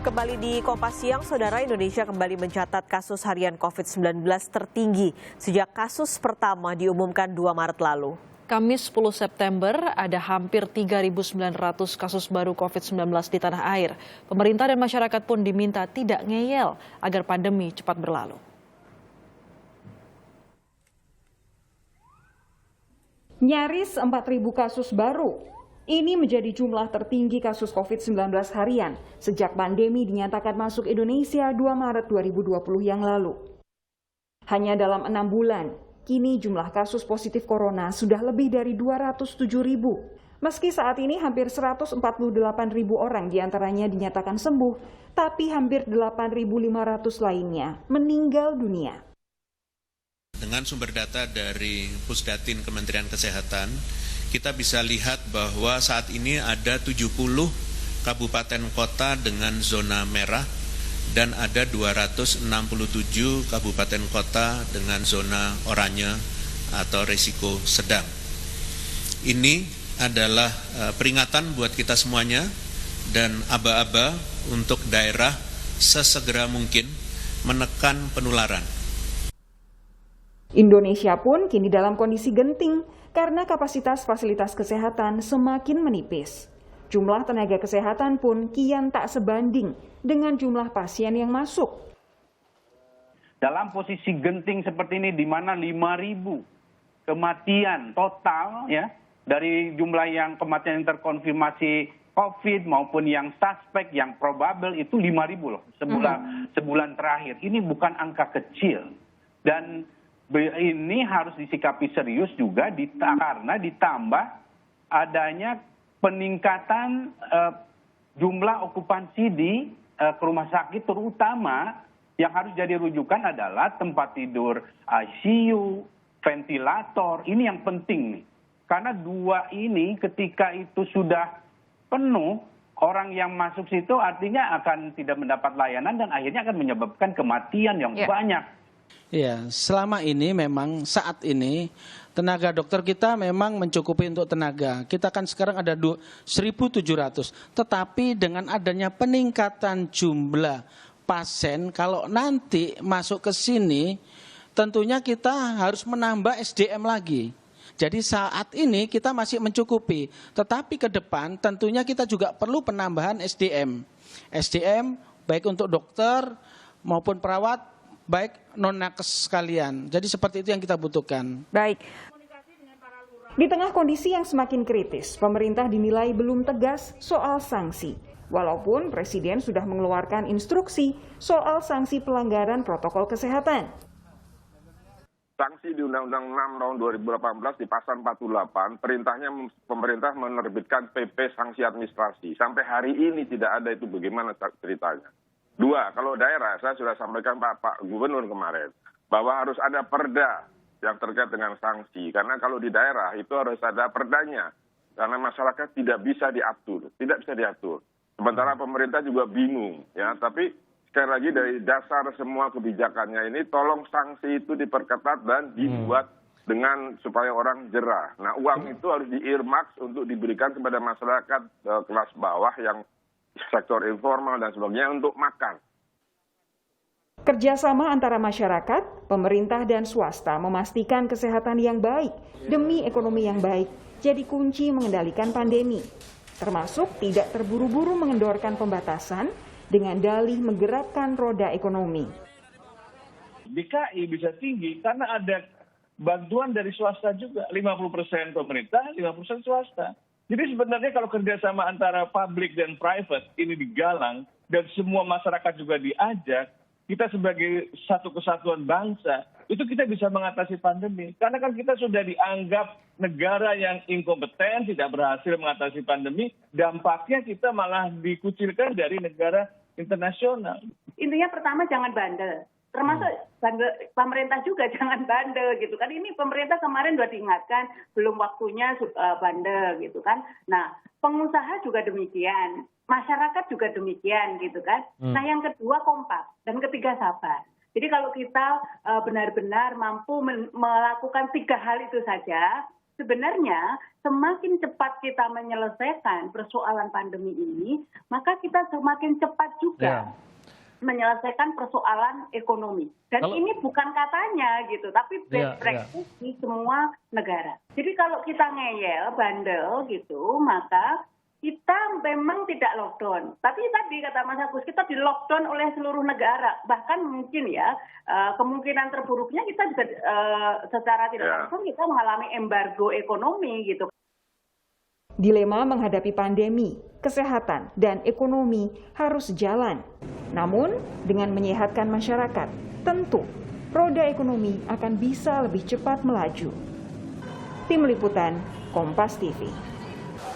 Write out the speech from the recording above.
Kembali di Kompas Siang, Saudara, Indonesia kembali mencatat kasus harian COVID-19 tertinggi sejak kasus pertama diumumkan 2 Maret lalu. Kamis 10 September ada hampir 3.900 kasus baru COVID-19 di tanah air. Pemerintah dan masyarakat pun diminta tidak ngeyel agar pandemi cepat berlalu. Nyaris 4.000 kasus baru. Ini menjadi jumlah tertinggi kasus COVID-19 harian sejak pandemi dinyatakan masuk Indonesia 2 Maret 2020 yang lalu. Hanya dalam 6 bulan, kini jumlah kasus positif corona sudah lebih dari 207.000. Meski saat ini hampir 148.000 orang diantaranya dinyatakan sembuh, tapi hampir 8.500 lainnya meninggal dunia. Dengan sumber data dari Pusdatin Kementerian Kesehatan, kita bisa lihat bahwa saat ini ada 70 kabupaten kota dengan zona merah dan ada 267 kabupaten kota dengan zona oranye atau risiko sedang. Ini adalah peringatan buat kita semuanya dan aba-aba untuk daerah sesegera mungkin menekan penularan. Indonesia pun kini dalam kondisi genting karena kapasitas fasilitas kesehatan semakin menipis. Jumlah tenaga kesehatan pun kian tak sebanding dengan jumlah pasien yang masuk. Dalam posisi genting seperti ini di mana 5.000 kematian total ya dari jumlah yang kematian yang terkonfirmasi COVID maupun yang suspek yang probable itu 5.000 loh sebulan terakhir. Ini bukan angka kecil dan ini harus disikapi serius juga karena ditambah adanya peningkatan jumlah okupansi di rumah sakit, terutama yang harus jadi rujukan adalah tempat tidur ICU, ventilator. Ini yang penting nih. Karena dua ini ketika itu sudah penuh, orang yang masuk situ artinya akan tidak mendapat layanan dan akhirnya akan menyebabkan kematian yang banyak. Ya, selama ini memang saat ini tenaga dokter kita memang mencukupi untuk tenaga. Kita kan sekarang ada 1.700. Tetapi dengan adanya peningkatan jumlah pasien, kalau nanti masuk ke sini, tentunya kita harus menambah SDM lagi. Jadi saat ini kita masih mencukupi. Tetapi ke depan tentunya kita juga perlu penambahan SDM. SDM baik untuk dokter maupun perawat, baik non-nakes sekalian. Jadi seperti itu yang kita butuhkan. Baik. Di tengah kondisi yang semakin kritis, pemerintah dinilai belum tegas soal sanksi. Walaupun Presiden sudah mengeluarkan instruksi soal sanksi pelanggaran protokol kesehatan. Sanksi di Undang-Undang 6 tahun 2018 di pasal 48, perintahnya pemerintah menerbitkan PP sanksi administrasi. Sampai hari ini tidak ada itu, bagaimana ceritanya. 2, kalau daerah, saya sudah sampaikan Pak Gubernur kemarin, bahwa harus ada perda yang terkait dengan sanksi. Karena kalau di daerah itu harus ada perdanya. Karena masyarakat tidak bisa diatur. Sementara pemerintah juga bingung. Ya, tapi sekali lagi dari dasar semua kebijakannya ini, tolong sanksi itu diperketat dan dibuat dengan supaya orang jerah. Nah, uang itu harus di-earmark untuk diberikan kepada masyarakat kelas bawah yang sektor informal dan sebagainya untuk makan. Kerjasama antara masyarakat, pemerintah dan swasta memastikan kesehatan yang baik demi ekonomi yang baik jadi kunci mengendalikan pandemi. Termasuk tidak terburu-buru mengendorkan pembatasan dengan dalih menggerakkan roda ekonomi. DKI bisa tinggi karena ada bantuan dari swasta juga, 50% pemerintah, 50% swasta. Jadi sebenarnya kalau kerjasama antara publik dan private ini digalang dan semua masyarakat juga diajak, kita sebagai satu kesatuan bangsa, itu kita bisa mengatasi pandemi. Karena kan kita sudah dianggap negara yang inkompeten, tidak berhasil mengatasi pandemi, dampaknya kita malah dikucilkan dari negara internasional. Intinya pertama jangan bandel. Termasuk pemerintah juga jangan bandel gitu kan. Ini pemerintah kemarin sudah diingatkan belum waktunya bandel gitu kan. Nah, pengusaha juga demikian, masyarakat juga demikian gitu kan. Nah, yang kedua kompak dan ketiga sabar. Jadi kalau kita benar-benar mampu melakukan 3 hal itu saja, sebenarnya semakin cepat kita menyelesaikan persoalan pandemi ini, maka kita semakin cepat juga menyelesaikan persoalan ekonomi. Dan ini bukan katanya gitu, tapi best practice di semua negara. Jadi kalau kita ngeyel, bandel gitu, maka kita memang tidak lockdown. Tapi tadi kata Mas Agus, kita di lockdown oleh seluruh negara. Bahkan mungkin ya, kemungkinan terburuknya kita juga secara tidak langsung kita mengalami embargo ekonomi gitu. Dilema menghadapi pandemi, kesehatan, dan ekonomi harus jalan. Namun, dengan menyehatkan masyarakat, tentu roda ekonomi akan bisa lebih cepat melaju. Tim Liputan, Kompas TV.